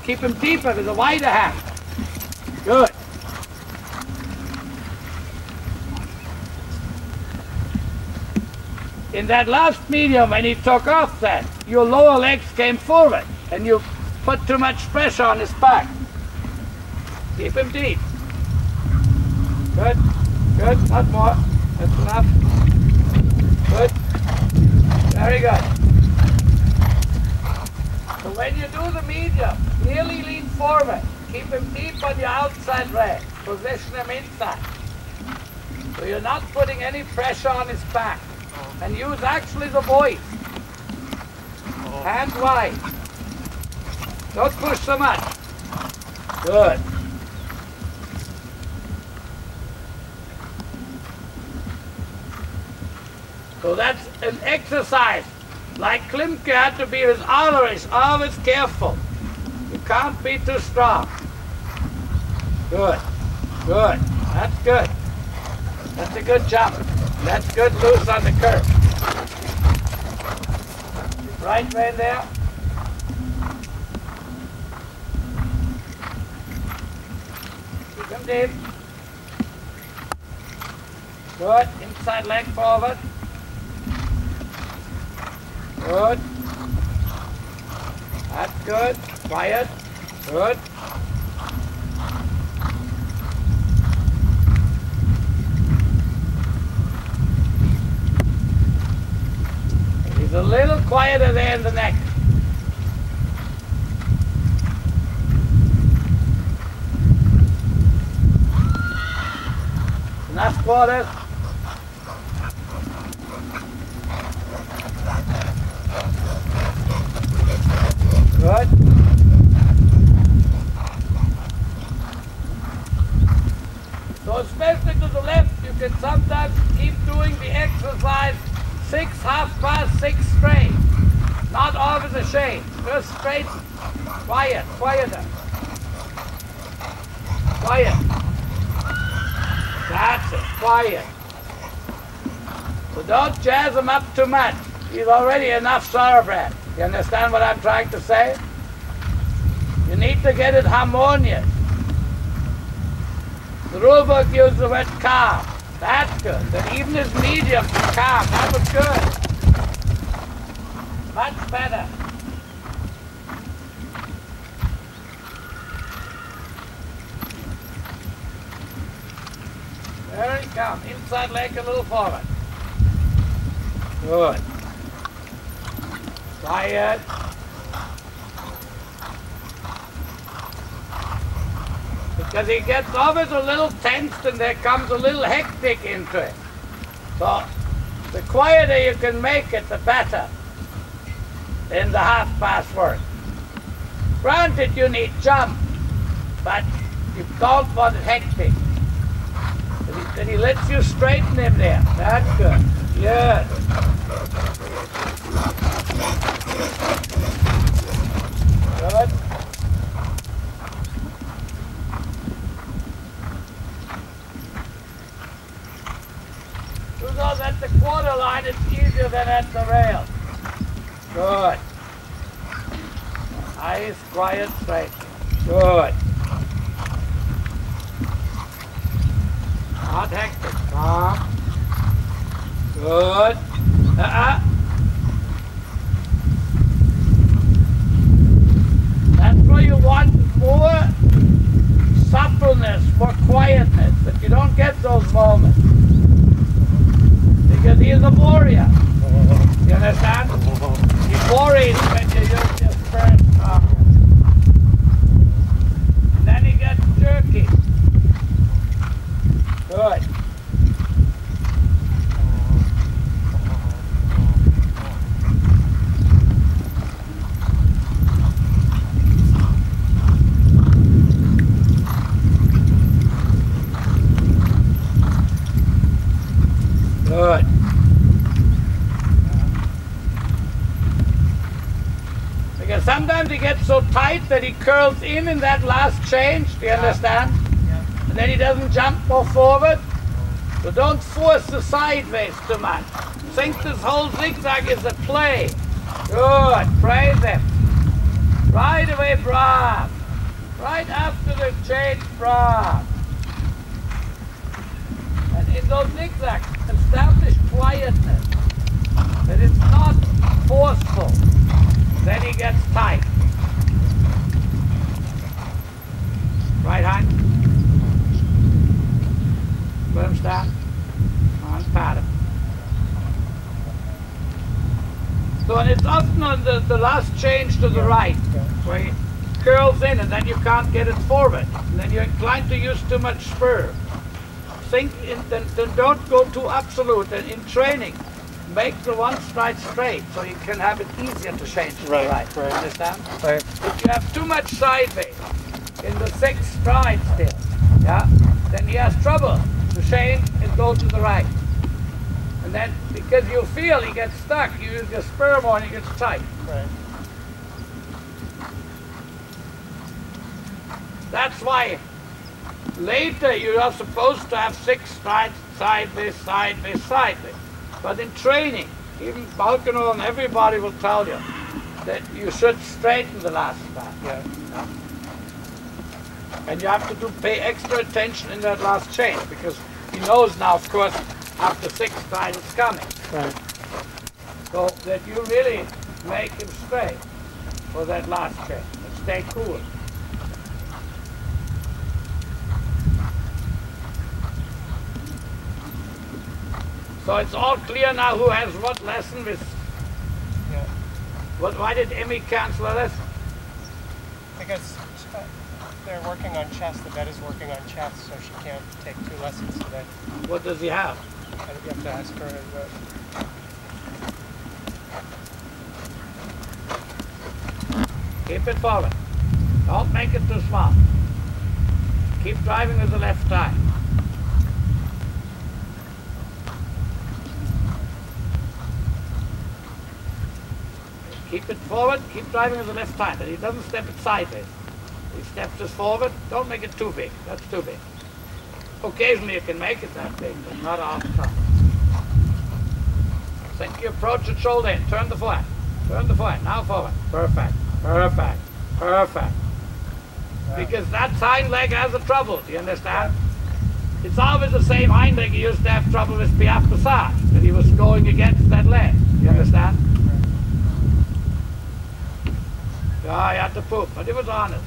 Keep him deeper with a wider hand. Good. In that last medium, when he took off then, your lower legs came forward and you put too much pressure on his back. Keep him deep. Good. Good. Not more. That's enough. Good. Very good. So when you do the medium, nearly lean forward. Keep him deep on your outside leg. Position him inside. So you're not putting any pressure on his back. And use actually the voice. Hands wide. Don't push so much. Good. So that's an exercise. Like Klimke had to be with Ulrich, always careful. You can't be too strong. Good. Good. That's good. That's a good jump. That's good loose on the curve. Right way there. Keep him deep. Good. Inside leg forward. Good. That's good. Quiet. Good. He's a little quieter there in the neck. Enough quarters. Good. So especially to the left, you can sometimes keep doing the exercise 6 half-pass, 6 straight. Not always a shade. Just straight, quiet, quieter. Quiet. That's it, quiet. So don't jazz him up too much. He's already enough thoroughbred. You understand what I'm trying to say? You need to get it harmonious. The rule book uses the word calm. That's good. That even his medium is calm. That was good. Much better. Very calm. Inside leg a little forward. Good. Quiet. Because he gets always a little tensed and there comes a little hectic into it. So the quieter you can make it, the better in the half-pass work. Granted, you need jump, but you don't want it hectic. Then he lets you straighten him there. That's good. Yes. Good. You know that the quarter line is easier than at the rail. Good. Nice, quiet, straight. Good. Not hectic. Calm. Good. That's where you want more suppleness, more quietness, but you don't get those moments. Because he is a warrior. You understand? He worries when you use your first arm. And then he gets jerky. Good. Good. Because sometimes he gets so tight that he curls in that last change, do you understand? Yeah. And then he doesn't jump more forward. So don't force the sideways too much. Think this whole zigzag is a play. Good, praise him. Right away, brav. right after the change from. And in those zigzags, establish quietness, that it's not forceful. Then he gets tight. Right hand. Let him start. On pattern. So, and it's often on the last change to the right, where he curls in and then you can't get it forward. And then you're inclined to use too much spur. Think then don't go too absolute. And in training, make the one stride straight so you can have it easier to change to the right. Right. Understand? Right. If you have too much sideways in the 6th stride still, yeah, then he has trouble to change and go to the right. And then, because you feel he gets stuck, you use your spur more and he gets tight. Right. That's why later you are supposed to have 6 strides sideways, sideways, sideways. But in training, even Balkanol and everybody will tell you that you should straighten the last stride. Yeah. And you have to pay extra attention in that last change, because he knows now, of course, after 6 strides it's coming. Right. So that you really make him straight for that last change and stay cool. So it's all clear now who has what lesson with. Yeah. Why did Emmy cancel a lesson? Because they're working on chess. The vet is working on chess, so she can't take 2 lessons today. What does he have? I think you have to ask her. Keep it forward. Don't make it too small. Keep driving with the left thigh. Keep it forward, keep driving with the left thigh, but he doesn't step it sideways. He steps this forward, don't make it too big, that's too big. Occasionally you can make it that big, but not all the time. Think you approach it shoulder in, turn the foot, now forward. Perfect, perfect, perfect. Wow. Because that hind leg has a trouble, do you understand? It's always the same hind leg he used to have trouble with Piaf Passage, that he was going against that leg, you understand? Yeah, he had to poop, but he was honest.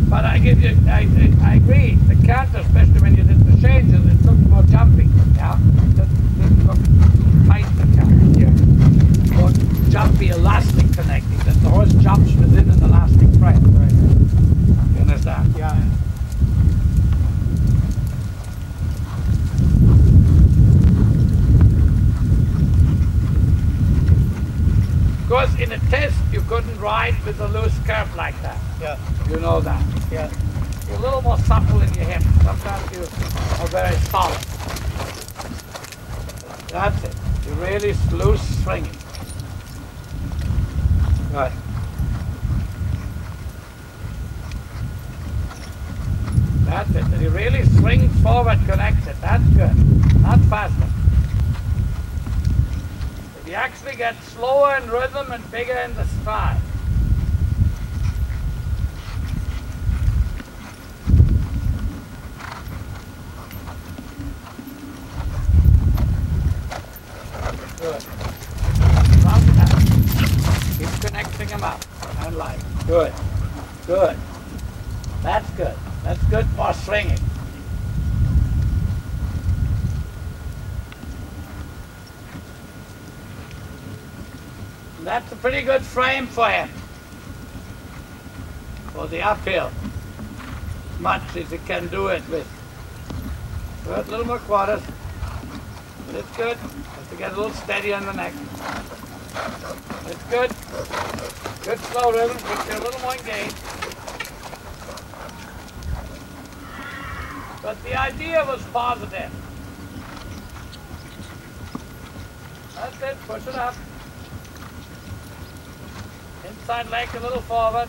But I agree, the canter, especially when you did the changes, it looked more jumpy, yeah? It looked tight, the canter, yeah. More jumpy, elastic connecting, that the horse jumps within an elastic frame. Right. You understand? Yeah. Of course, in a test, you couldn't ride with a loose curve like that. Yeah. You know that. Yeah. You're a little more supple in your hips. Sometimes you are very solid. That's it. You're really loose swinging. Right. That's it. And you really swing forward connected. That's good. Not faster. You actually get slower in rhythm and bigger in the stride. Good. Round it out. Keep connecting them up. And like. Good. Good. That's good. That's good for swinging. That's a pretty good frame for him. For the uphill. Much as he can do it with. Good, a little more quarters. But it's good. Have to get a little steady on the neck. It's good. Good slow rhythm. Keep you a little more engaged. But the idea was positive. That's it. Push it up. Inside leg a little forward.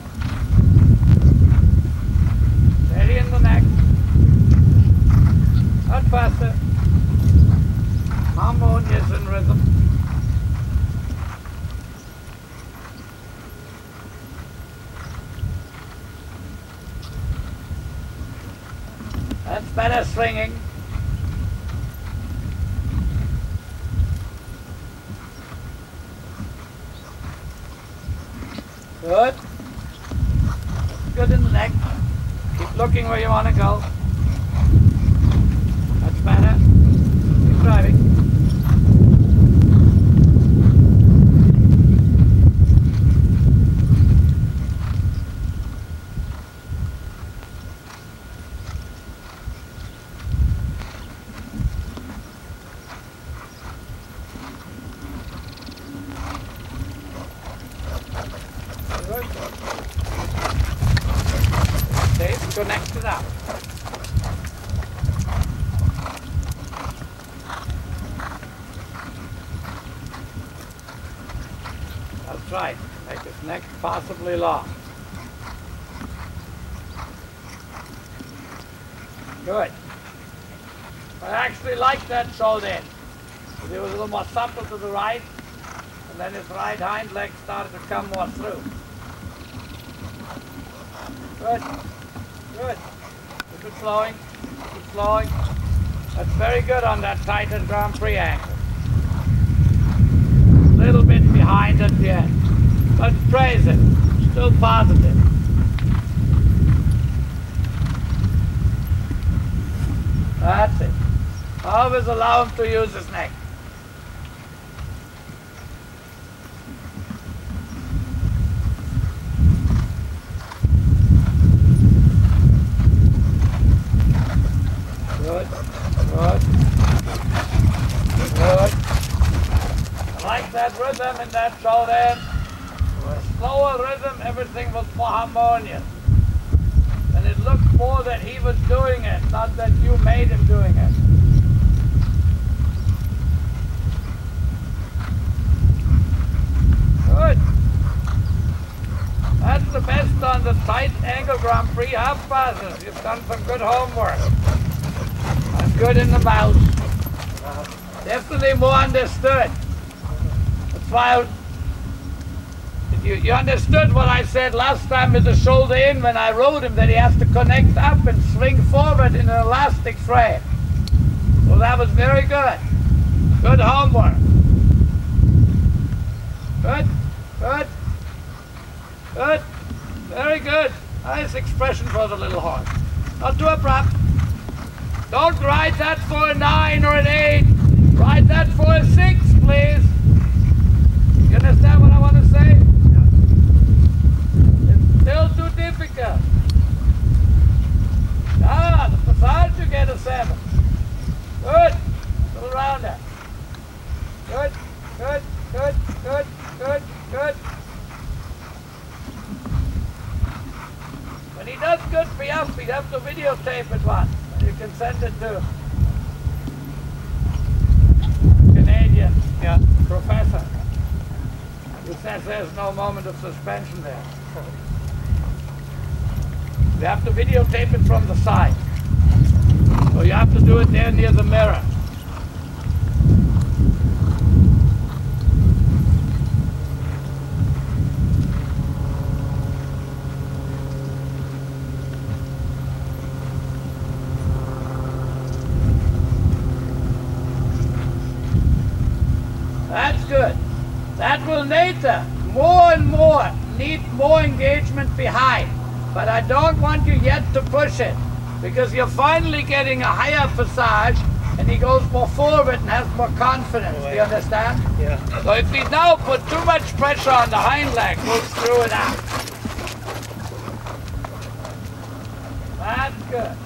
Steady in the neck. Not faster. Harmonious in rhythm. better swinging. Good. Good in the neck. Keep looking where you want to go. That's better. Keep driving. Connect it up. That's right. Make his neck possibly long. Good. I actually like that shoulder in. He was a little more supple to the right, and then his right hind leg started to come more through. Good. Good. Keep it flowing. Keep it flowing. That's very good on that tightened Grand Prix ankle. A little bit behind at the end. But praise it. Still positive. That's it. Always allow him to use his neck. Good, good, good. I like that rhythm in that shoulder. With a slower rhythm, everything was more harmonious. And it looked more that he was doing it, not that you made him doing it. Good. That's the best on the tight angle Grand Prix half passes. You've done some good homework. That's good in the mouth. Definitely more understood. That's why you understood what I said last time with the shoulder in when I rode him, that he has to connect up and swing forward in an elastic frame. So that was very good. Good homework. Good, good, good, very good. Nice expression for the little horse. Not too abrupt. Don't ride that for a 9 or an 8. Ride that for a 6, please. You understand what I want to say? It's still too difficult. Ah, the passage you get a 7. Good. Little rounder. Good, good, good, good, good, good. When he does good piaffe, we have to videotape it once. You can send it to Canadian professor who says there's no moment of suspension there. We have to videotape it from the side. So you have to do it there near the mirror. That's good. That will later, more and more, need more engagement behind. But I don't want you yet to push it, because you're finally getting a higher passage and he goes more forward and has more confidence. Do you understand? Yeah. So if we now put too much pressure on the hind leg, we'll screw it out. That's good.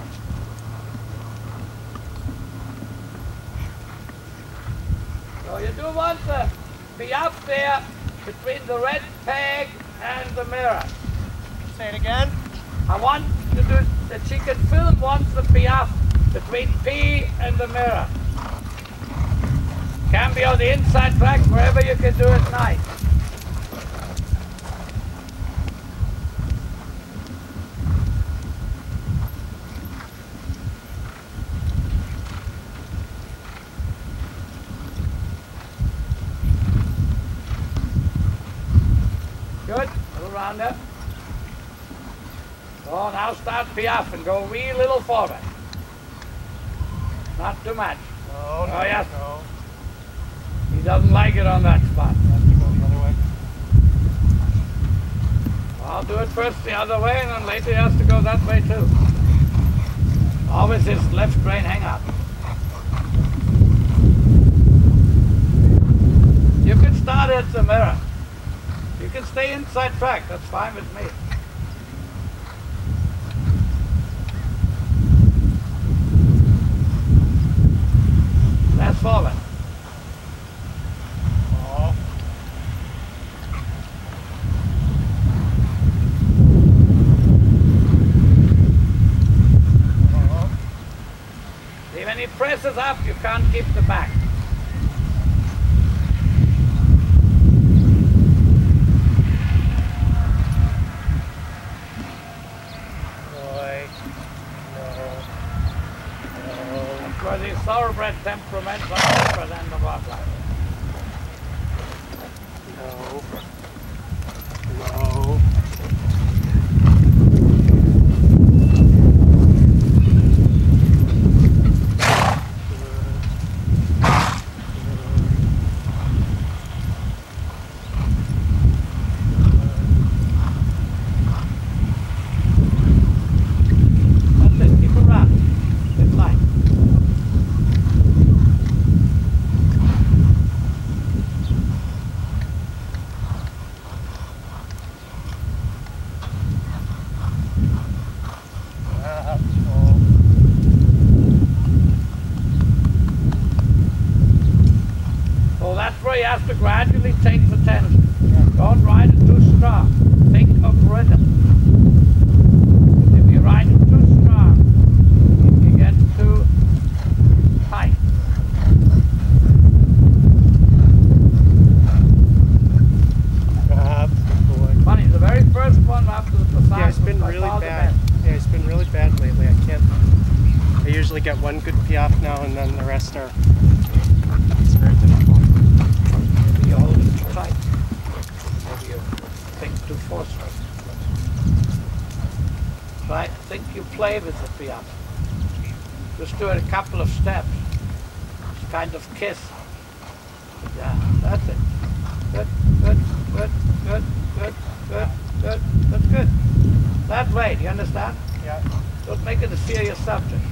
So you do want to be up there between the red peg and the mirror. Say it again. I want to do that she can film once the piaffe between P and the mirror. Can be on the inside track, wherever you can do it nice. Good, little rounder. So now start piaffe and go a wee little forward. Not too much. No, no, Oh, yes. no. He doesn't like it on that spot. You have to go the other way. I'll do it first the other way, and then later he has to go that way too. Always his left rein hang up. You can start at the mirror. You can stay inside track, that's fine with me. That's forward. Oh. See, when he presses up, you can't keep the back. Because his thoroughbred temperaments are different than the bobline. No. No. That's it, keep it round. It's light. So that's where you have to gradually take the tension. Don't ride it too strong. Think of rhythm. If you ride it too strong, you get too tight. Funny, the very first one after the passage. Yeah, it's been really bad. Yeah, it's been really bad lately. I usually get one good piaffe now, and then the rest are. It's very difficult. Maybe you hold it too tight. Maybe you think too forceful. Right? Think you play with the piaffe. Just do it a couple of steps. Just kind of kiss. Yeah, that's it. Good, good, good, good, good, good, good. That's good. That way, do you understand? Yeah. Don't make it a serious subject.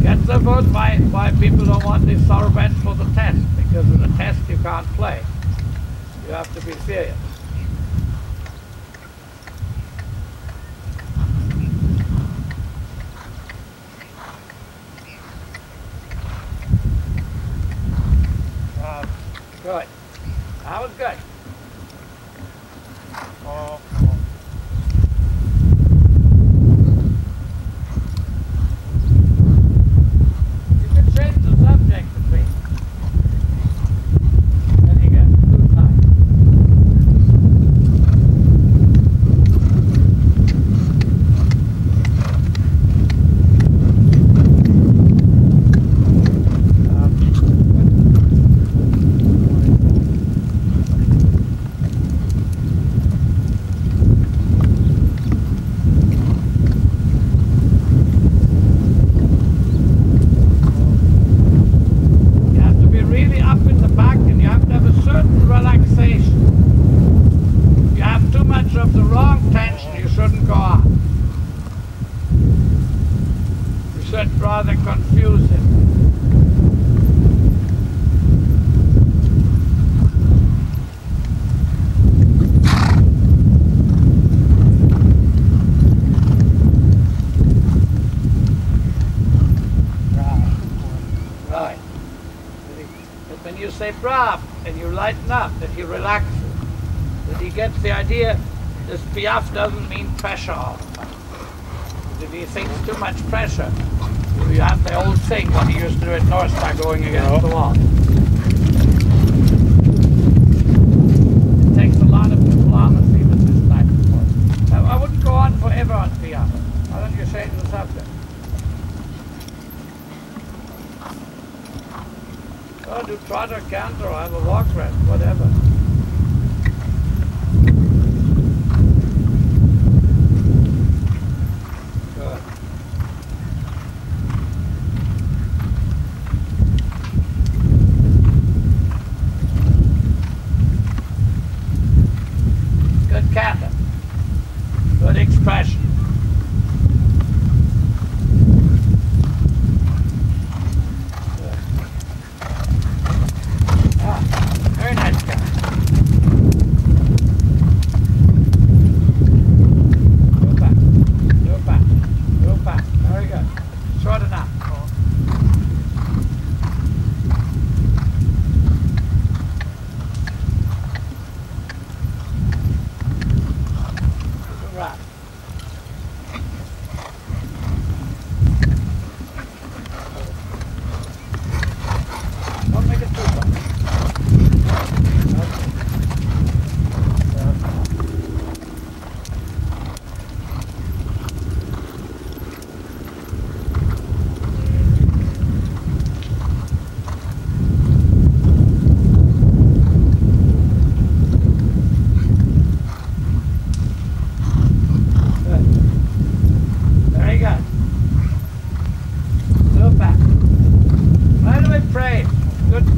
Get the vote why people don't want these thoroughbreds for the test. Because with the test you can't play. You have to be serious. Good. That was good. Oh. You can change the subject a bit. Then you get too tight. Rather confuse him. Right. But when you say brav and you lighten up, that he relaxes, that he gets the idea this piaffe doesn't mean pressure all the time. If he thinks too much pressure, you have the old thing, what he used to do at North by going against the wall. It takes a lot of diplomacy with this type of horse. I wouldn't go on forever on piaffe. Why don't you change the subject? Or do trot or canter or have a walk rest, whatever. Good.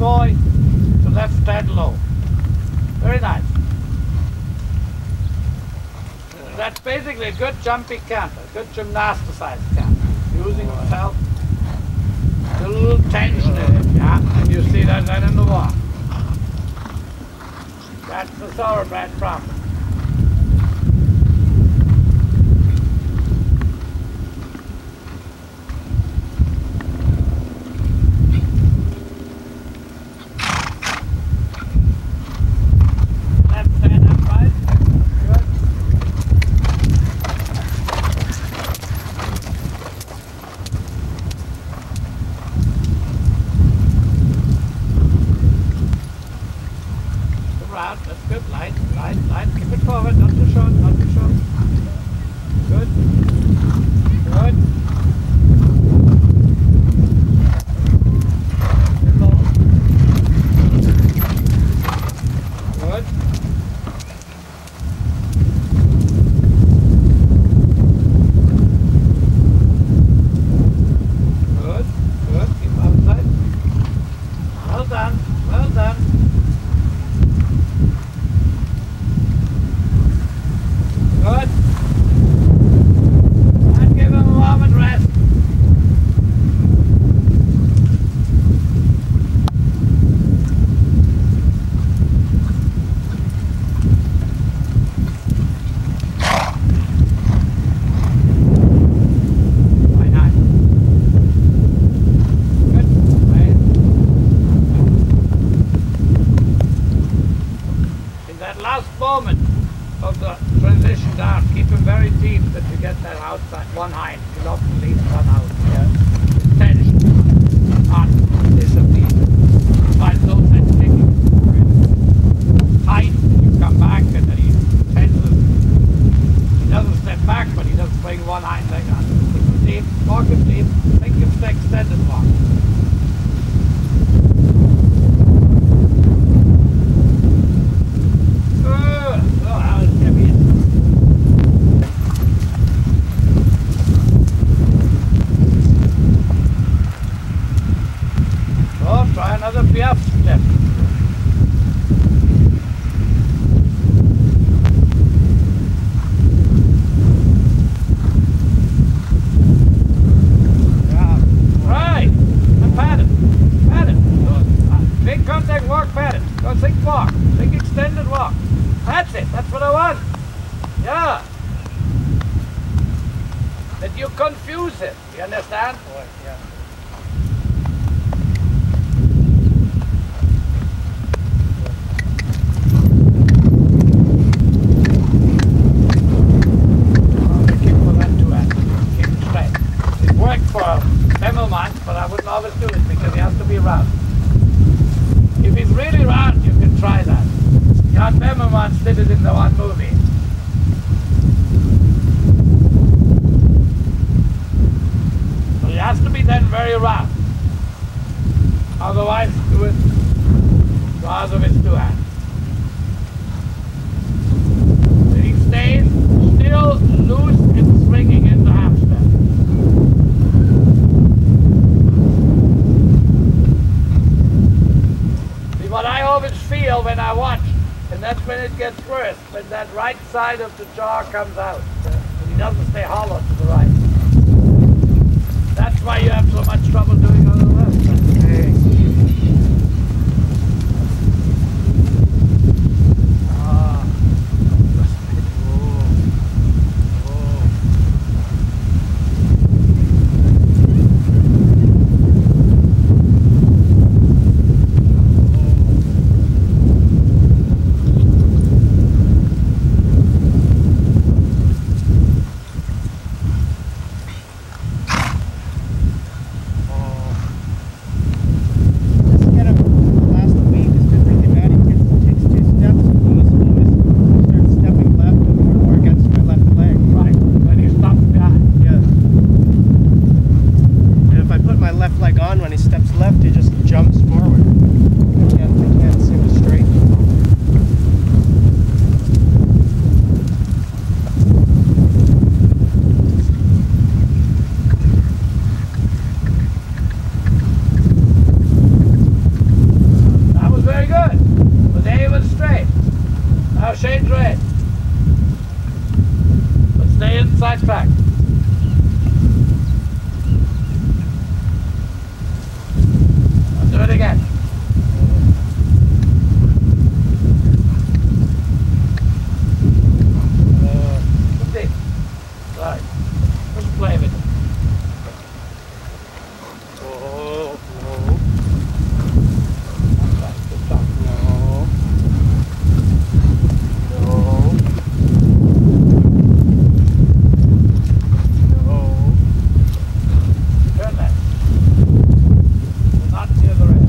boy to left head low. Very nice. That's basically a good jumpy canter, a good gymnasticized canter. Using himself, a little tension in it, yeah? And you see that then in the walk. That's the thoroughbred problem. That's good. Light. Keep it forward. Not too short. Good. Good. Good. Good. Keep outside. Well done. Good. And give him a moment rest. Why not? Good. Right. In that last moment of the transition down, keep him very deep that you get that outside one hind. You'll often leave one out. Yeah. Tension on disappear. Find those that sticking. Tight, you come back and then he tenses. He doesn't step back, but he doesn't bring one hind leg on. Keep him deep, walk him deep, think him the extended walk. Try another piaffe step. Yeah. Right. And pat it. Big contact walk, pat it. Go think walk. Think extended walk. That's it. That's what I want. Yeah. That you confuse him. You understand? Boy, yeah. But I wouldn't always do it because he has to be round. If he's really round, you can try that. Jan Bemmermans did it in the one movie. So he has to be then very round. Otherwise, do it rather with two hands. If he stays still loose and swinging in the half step. What I always feel when I watch, and that's when it gets worse, when that right side of the jaw comes out. And he doesn't stay hollow to the right. That's why you have so much trouble doing on the left side. Okay. Oh, no. Good job. No. No. No. Turn that. Not near the rail.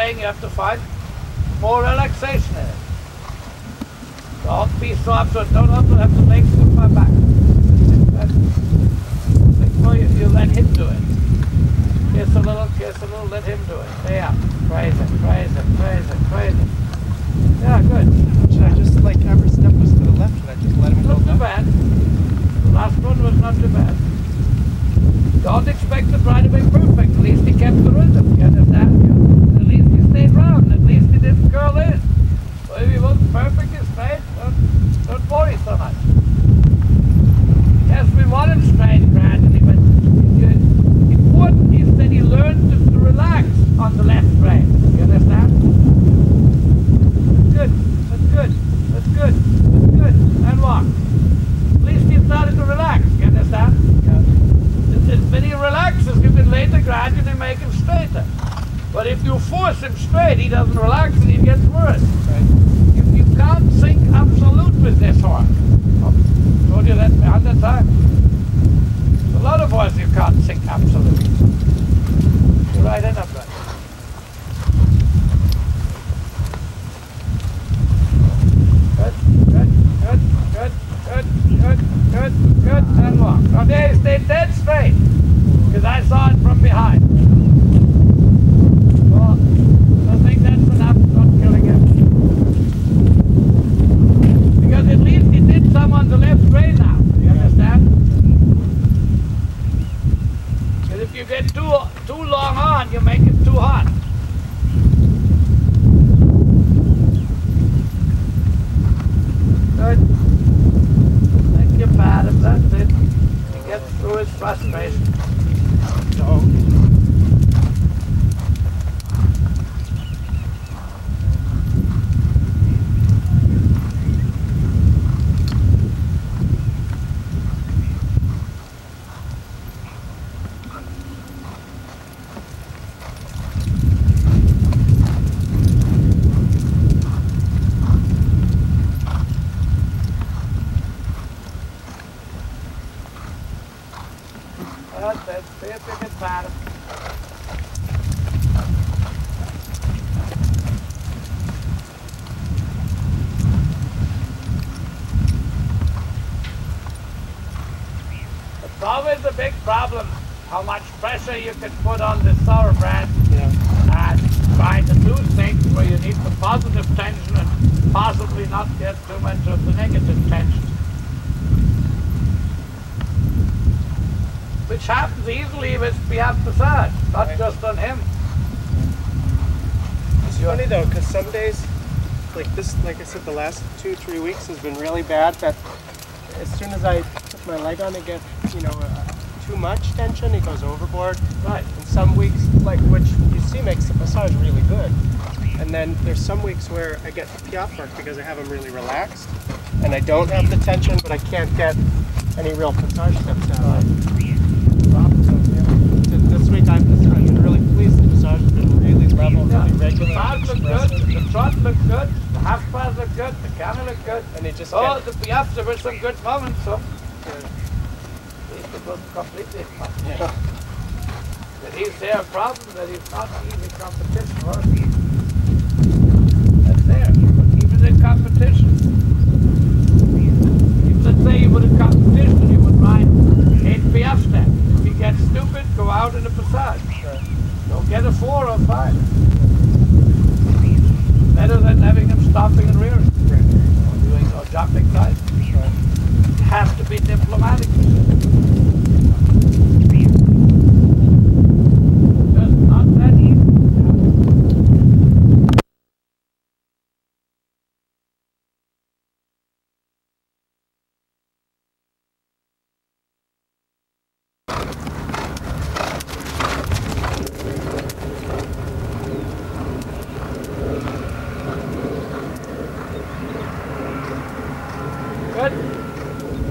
You have to find more relaxation in it. Don't be soft, so don't have to make too far back. Before you let him do it. Kiss a little, let him do it. Stay up. Praise it. Yeah, good. Should I just, like, every step was to the left? Should I just let him go? Not too bad. The last one was not too bad. Don't expect the bride to be perfect. At least he kept the rhythm. You understand? At least he stayed round. At least he didn't curl in. Well, if he wasn't perfectly straight, don't worry so much. Yes, we want him straight gradually, but important is that he learned to relax on the left rein. You understand? That's good. And walk. At least he started to relax. You understand? Yeah. When he relaxes, you can later gradually make him straighter. But if you force him straight, he doesn't relax and he gets worse. Right. You can't think absolute with this horse. I told you that 100 times. A lot of horses you can't think absolute. You're right and upright. Good, and walk. Now there, stay dead straight, because I saw it from behind. Well, I think that's enough, not killing him. Because at least he did some on the left rein now, you understand? Because if you get too long on, you make it too hot. Good. You pat him, that's it. He gets through his frustration. No. That's it. See if you can pat him. It's always a big problem how much pressure you can put on the thoroughbred and try to do things where you need the positive tension and possibly not get too much of the negative tension. Which happens easily with Piaf Passage, not just on him. It's funny though, because some days, like this, like I said, the last 2-3 weeks has been really bad. That as soon as I put my leg on, it gets, too much tension. He goes overboard. Right. And some weeks, like which you see makes the Passage really good. And then there's some weeks where I get the Piaf mark because I have him really relaxed, and I don't have the tension, but I can't get any real Passage steps out of it. This week I've been really pleased. The Passage has been really level, really regular. The pads look good, the trot looks good, the half pads look good, the cannon look good. And he just the Piaf, there were some good moments, so at least it wasn't completely yeah. That he's their problem, that he's not easy competition for. That's there. But even in competition, if let's say you would have competition, you would ride 8 Piaf steps. If you get stupid, go out in the Passage. Sure. Don't get a 4 or 5. Better than having him stopping and rearing. Right. Or doing or jumping side. It has to be diplomatic. Just not that easy.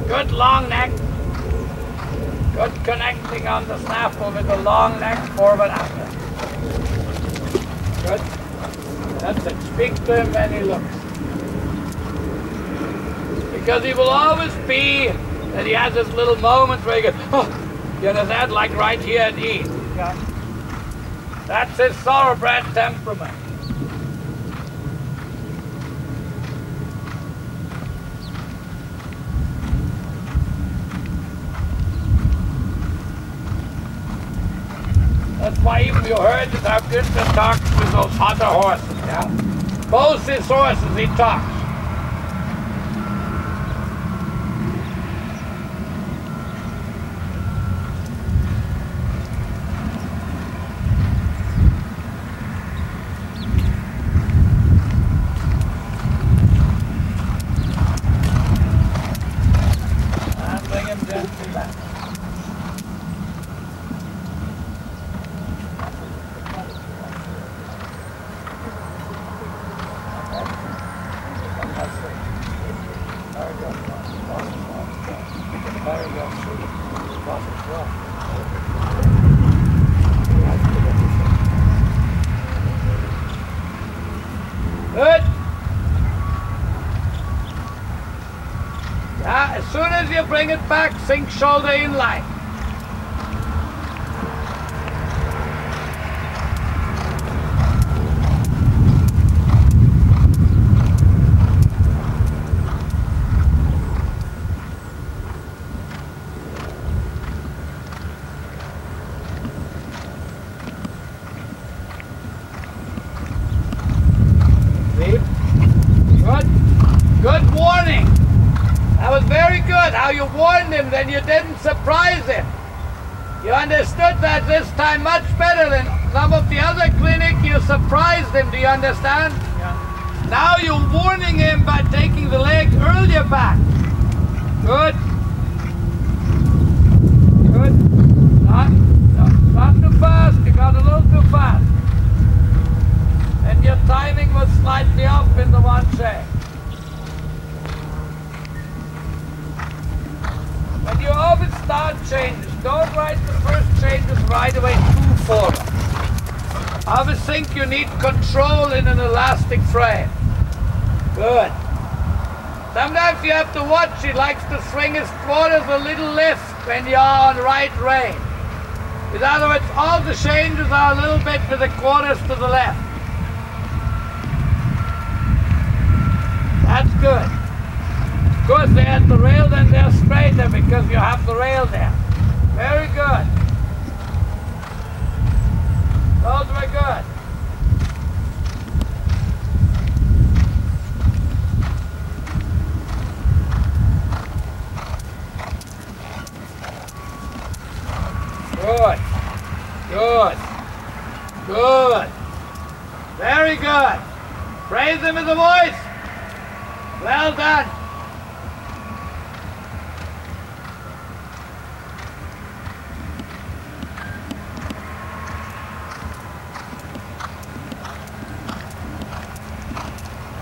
Good long neck. Good connecting on the snaffle with the long neck forward after. Good. That's it. Speak to him when he looks. Because he will always be that he has this little moment where he goes, oh, you know that, like right here at ease. Yeah. That's his thoroughbred temperament. That's why even you heard that how good to talk with those other horses, yeah? Both his horses he talks. And bring him gently back. Good. Yeah, as soon as you bring it back, sink shoulder in line. Good warning. That was very good. How you warned him, then you didn't surprise him. You understood that this time much better than some of the other clinic. You surprised him. Do you understand? Yeah. Now you're warning him by taking the leg earlier back. Good. Good. Not too fast. You got a little too fast. And your timing was slightly off in the one shake. When you always start changes, don't write the first changes right away too forward. I always think you need control in an elastic frame. Good. Sometimes you have to watch, he likes to swing his quarters a little lift when you're on right rein. In other words, all the changes are a little bit with the quarters to the left. That's good. Of course, they're at the rail, then they're straighter because you have the rail there. Very good. Those were good. Good. Good. Good. Very good. Praise him with the voice. Well done.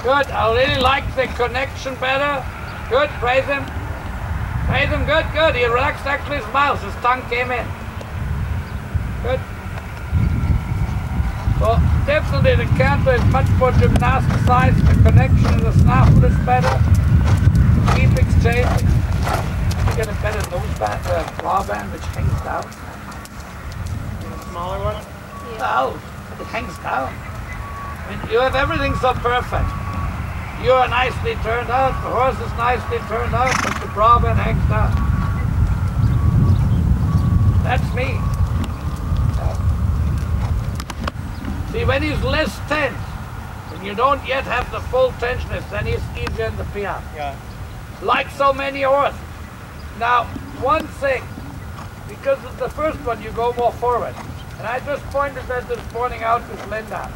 Good, I really like the connection better. Good, praise him. Praise him, good, good. He relaxed actually his mouth, his tongue came in. Good. Well, definitely the canter is much more gymnasticized. The connection in the snaffle is better. Keep exchanging. You get a better nose band, bra band which hangs down. The smaller one? No, it hangs down. I mean, you have everything so perfect. You are nicely turned out, the horse is nicely turned out, but the bra band hangs down. That's me. See, when he's less tense, when you don't yet have the full tension, then he's easier in the piano. Yeah. like so many horses. Now, one thing, because it's the first one, you go more forward. And I just pointed that this morning out with Linda.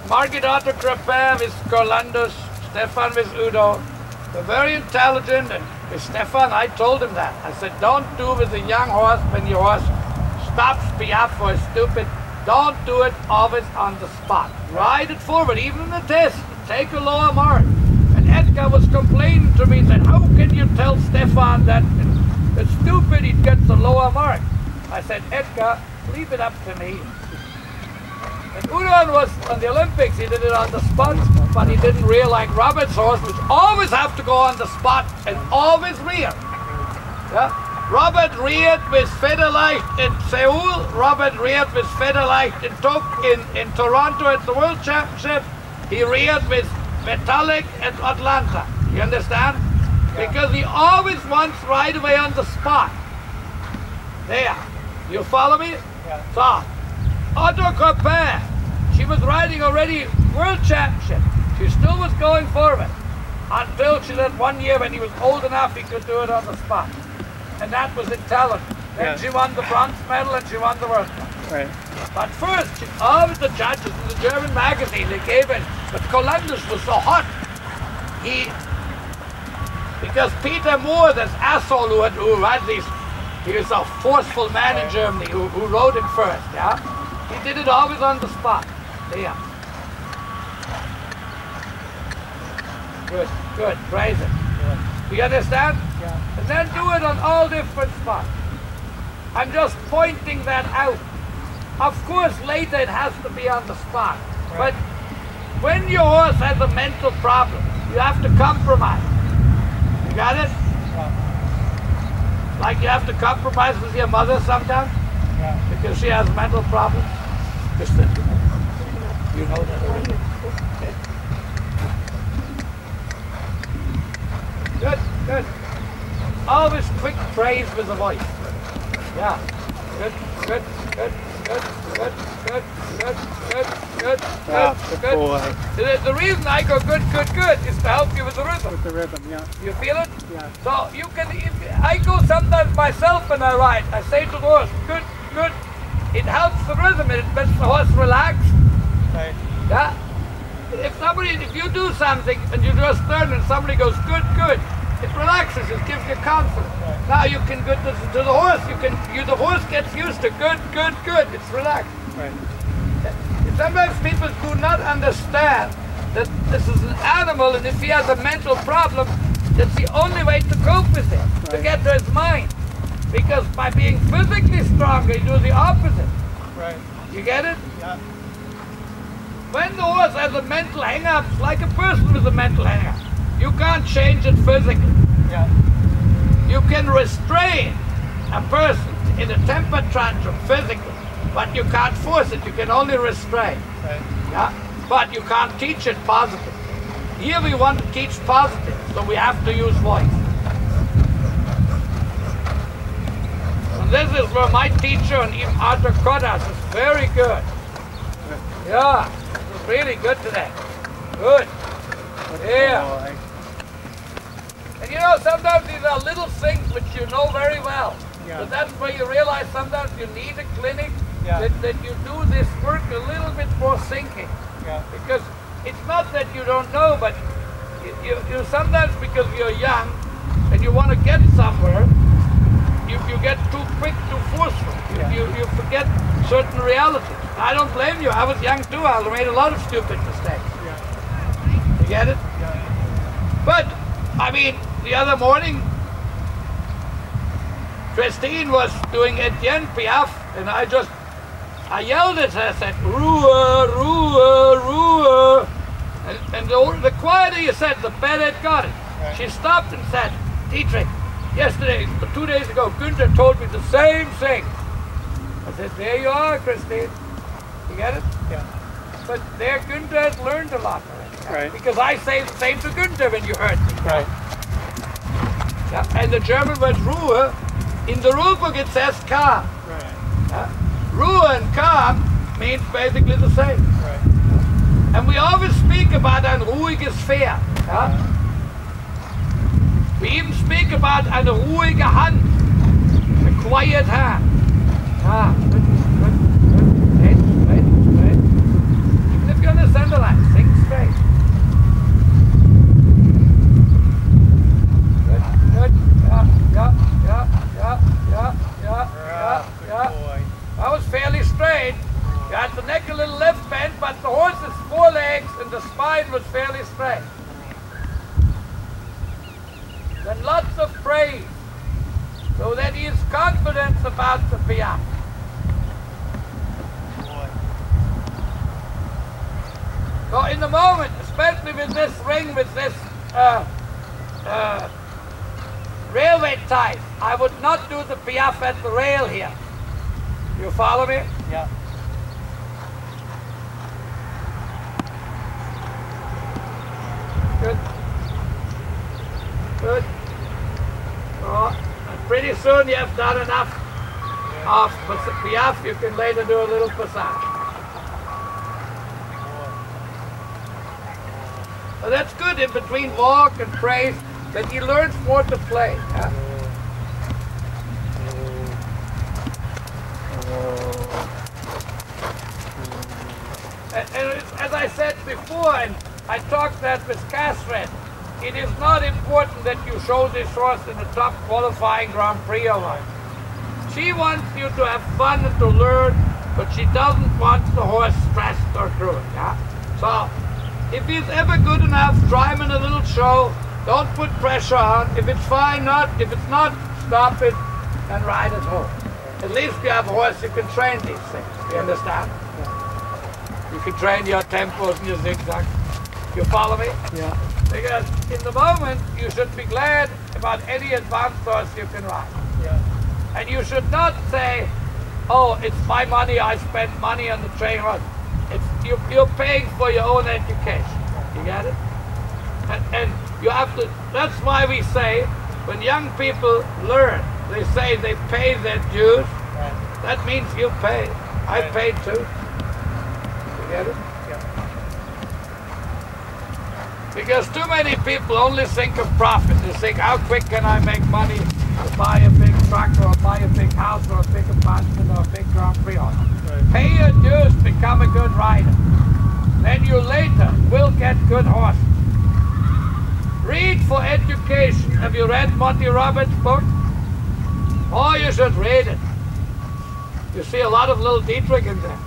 Margit Otto Crepin with Corlandus, Stefan with Udo. They're very intelligent, and with Stefan, I told him that. I said, don't do with a young horse when your horse stops piaffe or is stupid. Don't do it always on the spot. Ride it forward, even in the test. Take a lower mark. And Edgar was complaining to me and said, how can you tell Stefan that it's stupid he gets a lower mark? I said, Edgar, leave it up to me. And Udon was on the Olympics, he did it on the spot, but he didn't rear like Robert's horse, which always have to go on the spot and always rear. Yeah? Robert reared with Federleicht in Seoul, Robert reared with Federleicht in Toronto at the World Championship, he reared with Metallic at Atlanta. You understand? Yeah. Because he always wants right away on the spot. There. You follow me? Yeah. So, Otto Crepin, she was riding already World Championship. She still was going forward until she did 1 year when he was old enough he could do it on the spot. And that was intelligent. Then she won the bronze medal and she won the World Cup. Right. But first, all of the judges in the German magazine, they gave it, but Corlandus was so hot. Because Peter Moore, this asshole who had these, he was a forceful man in Germany who rode him first, yeah? He did it always on the spot. Yeah. Good, praise it. Yeah. You understand? Yeah. And then do it on all different spots. I'm just pointing that out. Of course, later it has to be on the spot. Right. But when your horse has a mental problem, you have to compromise. You got it? Yeah. Like you have to compromise with your mother sometimes? Yeah. Because she has mental problems? Just that you know that already. Okay. Good. Always quick praise with the voice. Yeah. Good. The reason I go good is to help you with the rhythm. With the rhythm, yeah. You feel it? Yeah. So you can, I go sometimes myself when I ride. I say to the horse, good. It helps the rhythm, it makes the horse relax. Right. Yeah? If you do something and you just turn and somebody goes good, it relaxes, it gives you confidence. Right. Now you can go to the horse, the horse gets used to good, it's relaxed. Right. Sometimes people do not understand that this is an animal, and if he has a mental problem, that's the only way to cope with it, right. To get to his mind. Because by being physically stronger, you do the opposite. Right. You get it? Yeah. When the horse has a mental hang-up, it's like a person with a mental hang-up. You can't change it physically. Yeah. You can restrain a person in a temper tantrum physically, but you can't force it. You can only restrain. Right. Yeah? But you can't teach it positive. Here we want to teach positive, so we have to use voice. And this is where my teacher and even Arthur Kodas is very good. Yeah, it's really good today. Good. Yeah. And you know, sometimes these are little things which you know very well. Yeah. But that's where you realize sometimes you need a clinic, yeah. that you do this work a little bit more thinking. Yeah. Because it's not that you don't know, but you sometimes, because you're young and you want to get somewhere, you get too quick, too forceful. Yeah. You forget certain realities. I don't blame you. I was young too. I made a lot of stupid mistakes. Yeah. You get it? Yeah. But, I mean, the other morning, Christine was doing Etienne Piaf, and I yelled at her, I said, Ruhe, Ruhe, Ruhe. And the quieter you said, the better it got it. Right. She stopped and said, Dietrich, yesterday, 2 days ago, Günther told me the same thing. I said, there you are, Christine. You get it? Yeah. But there, Günther has learned a lot already. Right. Because I say the same to Günther when you heard me. Right. Yeah. And the German word Ruhe, in the rulebook it says calm. Right. Yeah. Ruhe and calm means basically the same. Right. And we always speak about ein ruhiges Pferd. Ja? We even speak about eine ruhige Hand, a quiet hand. Ja, good, good, good. Straight, straight, straight. Even if you're on the center line, sing straight. Good, good. Yeah, yeah, yeah, yeah, yeah, yeah, yeah, yeah. That was fairly straight. You had the neck a little left bent, but the horse's forelegs and the spine was fairly straight. Then lots of praise, so that he is confident about the piaffe. So in the moment, especially with this ring, with this railway tie, I would not do the piaffe at the rail here. You follow me? Yeah. Good. Good. Oh, and pretty soon you have done enough of piaffe, you can later do a little passage. So that's good in between walk and praise, that he learns more to play. Yeah? And as I said before, and I talked that with Catherine, it is not important that you show this horse in the top qualifying Grand Prix or what. She wants you to have fun and to learn, but she doesn't want the horse stressed or through it. Yeah? So, if he's ever good enough, try him in a little show. Don't put pressure on. If it's fine, not. If it's not, stop it and ride it home. At least you have a horse you can train these things. You understand? You can train your tempos and your zigzags. You follow me? Yeah. Because in the moment, you should be glad about any advanced horse you can ride. Yeah. And you should not say, oh, it's my money, I spent money on the train horse. You're paying for your own education. You get it? And you have to, that's why we say, when young people learn, they say they pay their dues. Right. That means you pay. I paid too. You get it? Because too many people only think of profit. They think, how quick can I make money to buy a big truck or buy a big house or a big apartment or a big Grand Prix horse. Right. Pay your dues, become a good rider. Then you later will get good horses. Read for education. Have you read Monty Roberts' book? Oh, you should read it. You see a lot of little Dietrich in there.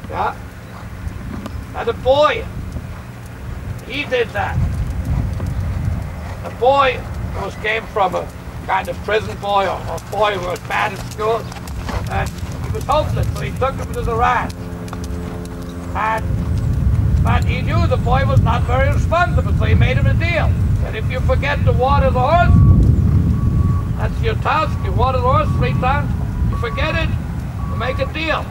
Yeah? And a boy, he did that. A boy came from a kind of prison boy or a boy who was bad at school, and he was hopeless, so he took him to the ranch. But he knew the boy was not very responsible, so he made him a deal. And if you forget to water the horse, that's your task, you water the horse 3 times, you forget it, you make a deal.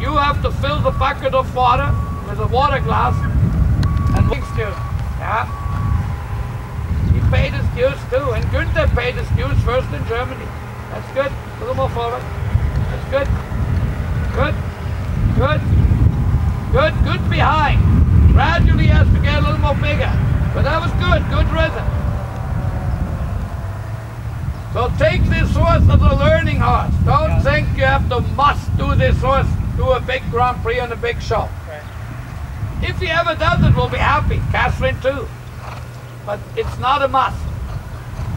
You have to fill the bucket of water with a water glass and dues. Yeah. He paid his dues too, and Günther paid his dues first in Germany. That's good. A little more forward. That's good. Good. Good. Good. Good behind. Gradually he has to get a little more bigger. But that was good. Good rhythm. So take this horse as a learning horse. Don't think you have to must do this horse, do a big Grand Prix on a big show. If he ever does it, we'll be happy. Catherine too. But it's not a must.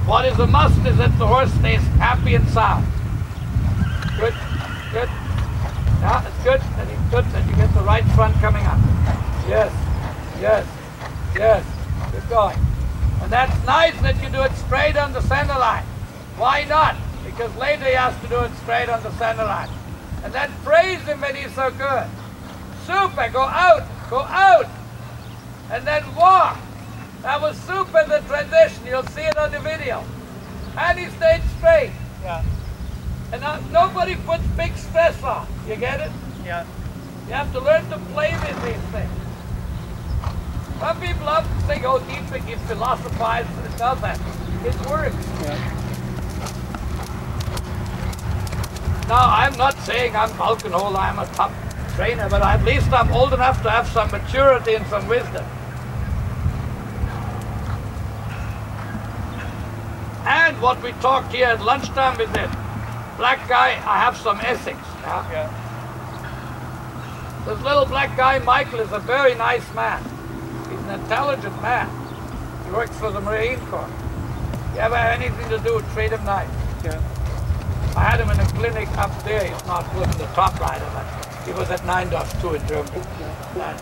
What is a must is that the horse stays happy and sound. Good, good. Yeah, it's good. And it's good that you get the right front coming up. Yes, yes, yes. Good going. And that's nice that you do it straight on the center line. Why not? Because later he has to do it straight on the center line. And then praise him when he's so good. Super, go out. Go out and then walk. That was super, the transition. You'll see it on the video. And he stayed straight. Yeah. And nobody puts big stress on. You get it? Yeah. You have to learn to play with these things. Some people often think, oh, Dietrich, he philosophizes and it does that. It works. Yeah. Now, I'm not saying I'm Balkenhol, I'm a top trainer, but at least I'm old enough to have some maturity and some wisdom. And what we talked here at lunchtime is that black guy, I have some ethics. Yeah. This little black guy, Michael, is a very nice man. He's an intelligent man. He works for the Marine Corps. You ever have anything to do with treat him nice? Yeah. I had him in a clinic up there. He's not good in the top rider, but he was at Neindorf too in Germany. And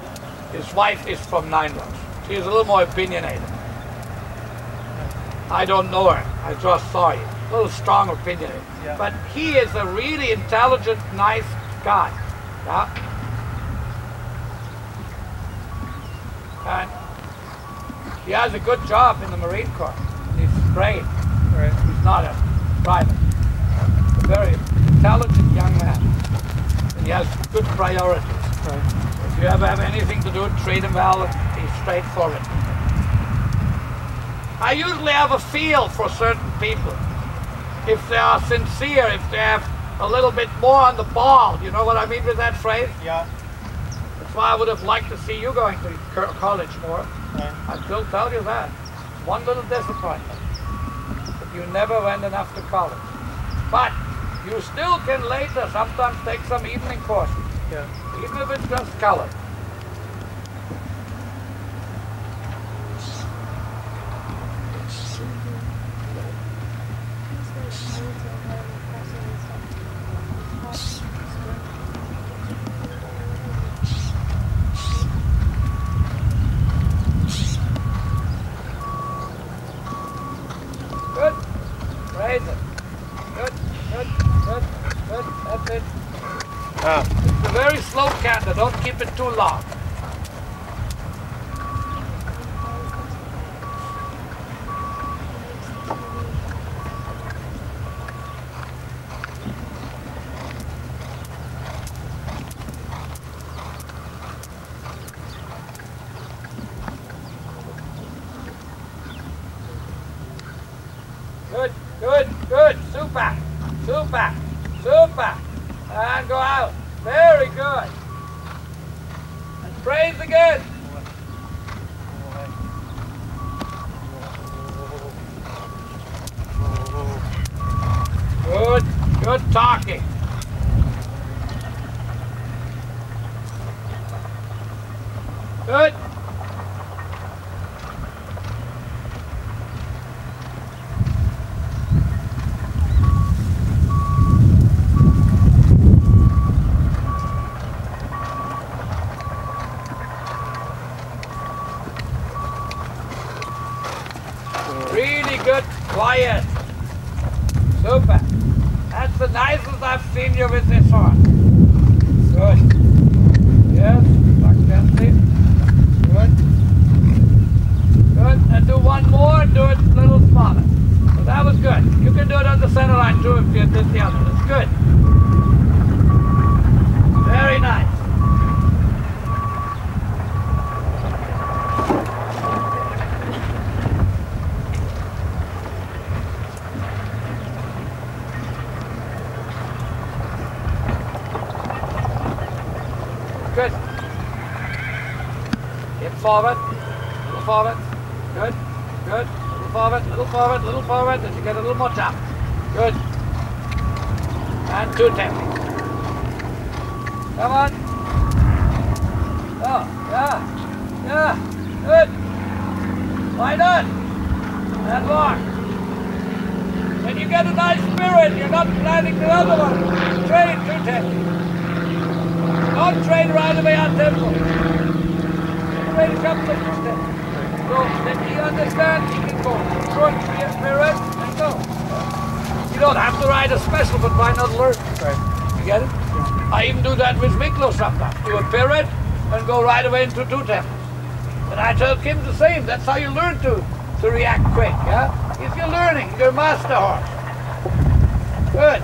his wife is from Neindorf. She's a little more opinionated. I don't know her. I just saw you. A little strong opinionated. Yeah. But he is a really intelligent, nice guy. Yeah? And he has a good job in the Marine Corps. He's trained. Right. He's not a private. A very intelligent young man. And he has good priorities. Right. If you ever have anything to do, treat him well and be straightforward. I usually have a feel for certain people. If they are sincere, if they have a little bit more on the ball. You know what I mean with that phrase? Yeah. That's why I would have liked to see you going to college more. Right. I still tell you that. One little disappointment. That you never went enough to college. But you still can later sometimes take some evening courses. Yeah. Even if it's just color. Good. Raise it. Good, good, good, good. That's it. Ah. It's a very slow canter. Don't keep it too long. Good, good, good. Super, super, super. And go out. Very good. And praise again. Good, good talking. Good. Really good, quiet. Super. That's the nicest I've seen you with this horse. Good. Yes, back gently. Good. Good. And do one more and do it a little smaller. So that was good. You can do it on the center line too if you did the other. That's good. Very nice. Good. Hip forward, little forward. Good, good. Little forward, little forward, little forward. As you get a little more jump. Good. And 2 tapping. Come on. Oh, yeah, yeah. Good. Why not? And walk. When you get a nice spirit, you're not planning the other one. Train 2 tapping. Don't train right away on tempo. Train a couple of steps. So then he understands he can go short for your spirit and go. You don't have to ride a special, but why not learn? Right. You get it? Yeah. I even do that with Miklo sometimes. Do a period and go right away into 2 tempos. And I tell him the same. That's how you learn to react quick. Yeah? If you're learning, you're a master horse. Good.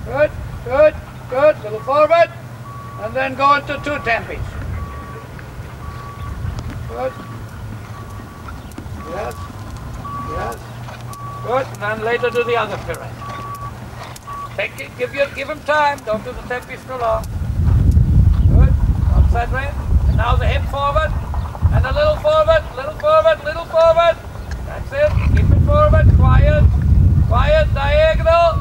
Good, good, good. Little forward, and then go into 2 tempies. Good. Yes. Yes. Good. And then later do the other pirouette. Take it. Give him time. Don't do the tempest too long. Good. Upside way. And now the hip forward. And a little forward. Little forward. Little forward. That's it. Keep it forward. Quiet. Quiet. Diagonal.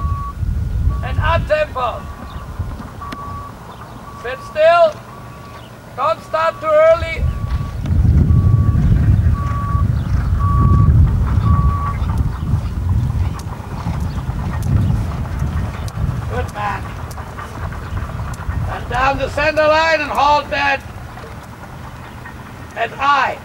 And up tempo. Sit still. Don't start too early. Good man. And down the center line and hold that at I.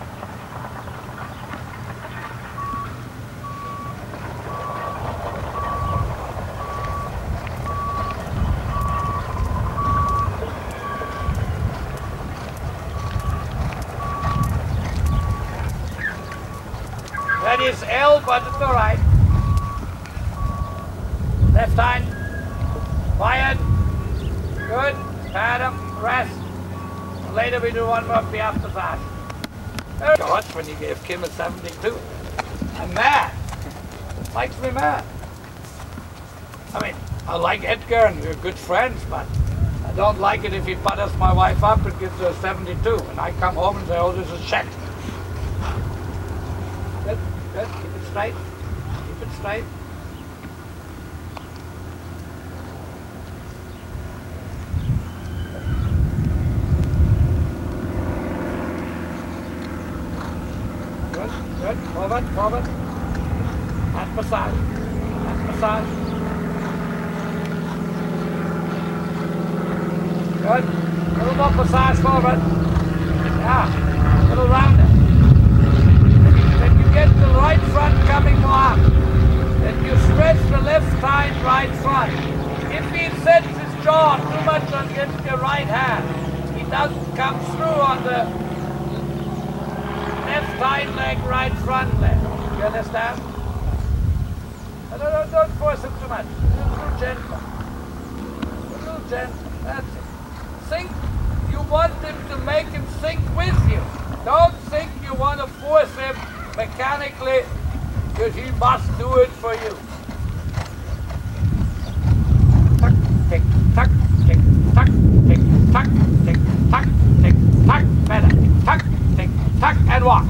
That is L, but it's all right. Left hand. Quiet. Good. Pad him. Rest. Later we do one more piaffe passage. Watch when you gave Kim a 72. I'm mad. It makes me mad. I mean, I like Edgar and we're good friends, but I don't like it if he butters my wife up and gives her a 72. And I come home and say, oh, this is shit. Good. Good. Keep it straight. Keep it straight. Good. Good. Forward. Forward. And massage. And massage. Good. A little more massage forward. Yeah. A little rounder. Get the right front coming more up. Then you stretch the left side right front. If he sets his jaw too much against your right hand, he doesn't come through on the left hind leg, right front leg. You understand? No, don't force him too much. A little gentle. A little gentle. That's it. Think you want him to make him think with you. Don't think you want to force him mechanically, because he must do it for you. Tuck, tick, tuck, tick, tuck, tick, tuck, tick, tuck, tick, tuck, better. Tuck, tick, tuck, and walk.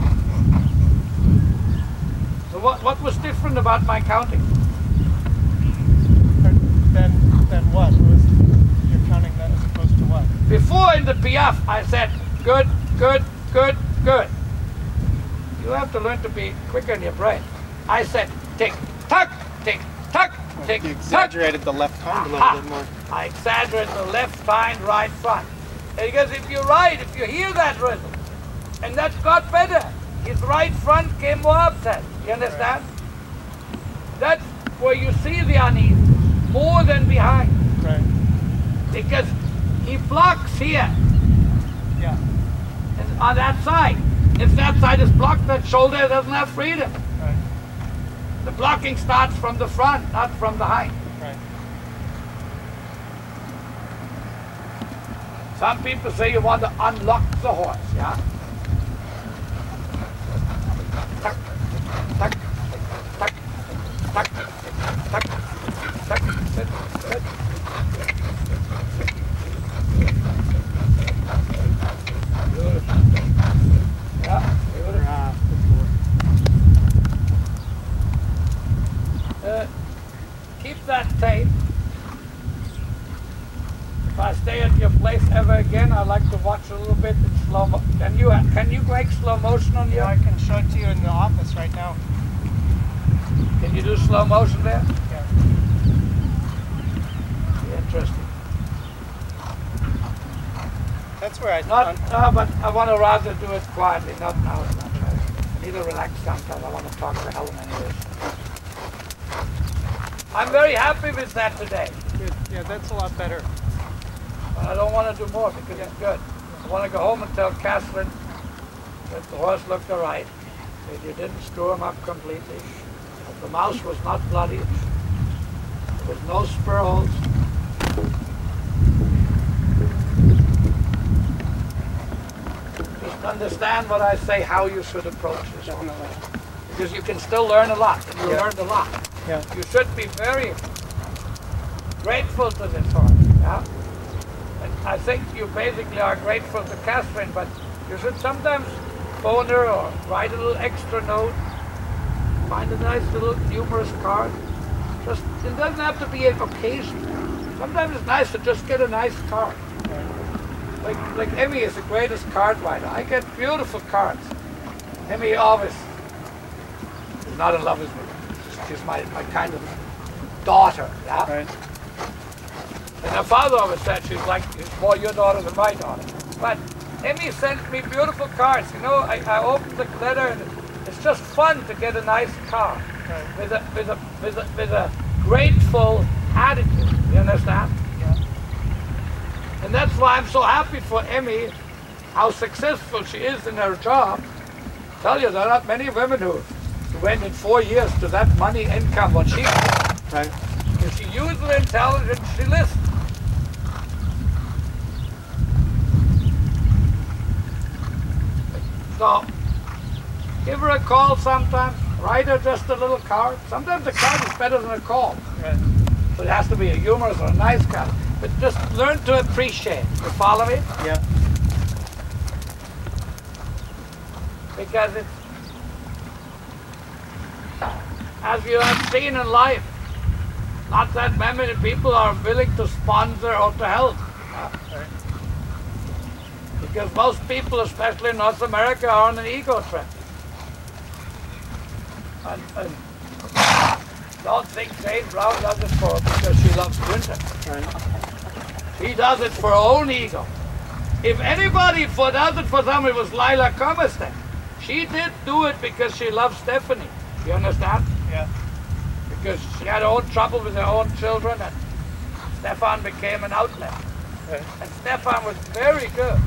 So what was different about my counting? Then what? You're counting that as opposed to what? Before in the piaffe, I said good, good, good, good. You have to learn to be quicker in your brain. I said tick, tuck, tick, tuck, tick, tuck. You exaggerated the left hind a little bit more. I exaggerated the left hind, right front. Because if you're right, if you hear that rhythm, and that got better, his right front came more upset. You understand? Right. That's where you see the unease more than behind. Right. Because he blocks here. Yeah. And on that side. If that side is blocked, that shoulder doesn't have freedom. Right. The blocking starts from the front, not from behind. Right. Some people say you want to unlock the horse, yeah? Tuck, tuck, tuck, tuck, tuck, tuck, sit, good. Good. Yeah, keep that tape. If I stay at your place ever again, I like to watch a little bit in slow mo. Can you make slow motion on your? I can show it to you in the office right now. Can you do slow motion there? Yeah. Interesting. That's where I... No, but I want to rather do it quietly, not now. I need to relax sometimes. I want to talk to Helen anyways. I'm very happy with that today. Good. Yeah, that's a lot better. But I don't want to do more because it's good. I want to go home and tell Catherine that the horse looked all right, that you didn't screw him up completely, that the mouse was not bloody, there was no spur holes. Just understand what I say, how you should approach this. Definitely. because you can still learn a lot. You learned a lot. Yeah. You should be very grateful to this horse. Yeah? And I think you basically are grateful to Catherine, but you should sometimes phone her or write a little extra note. Find a nice little humorous card. Just, it doesn't have to be an occasion. Sometimes it's nice to just get a nice card. Like Emmy is the greatest card writer. I get beautiful cards. Emmy always is not in love with me. She's my kind of daughter, yeah? Right. And her father always said she's more your daughter than my daughter. But Emmy sent me beautiful cards. You know, I opened the letter and it's just fun to get a nice card with a grateful attitude. You understand? Yeah. And that's why I'm so happy for Emmy, how successful she is in her job. I tell you, there are not many women who went in 4 years to that money income what she got. Right. If she used her intelligence, she listened. So, give her a call sometime, write her just a little card. Sometimes a card is better than a call. Right. So it has to be a humorous or a nice card. But just learn to appreciate. You follow me? Yeah. Because it's, as you have seen in life, not that many people are willing to sponsor or to help. Right. Because most people, especially in North America, are on an ego trip. And don't think Jane Brown does it because she loves winter. Right. She does it for her own ego. If anybody does it for somebody, it was Lila Comerstein. She did do it because she loves Stephanie. You understand? Yeah. Because she had her own trouble with her own children, and Stefan became an outlet. Right. And Stefan was very good.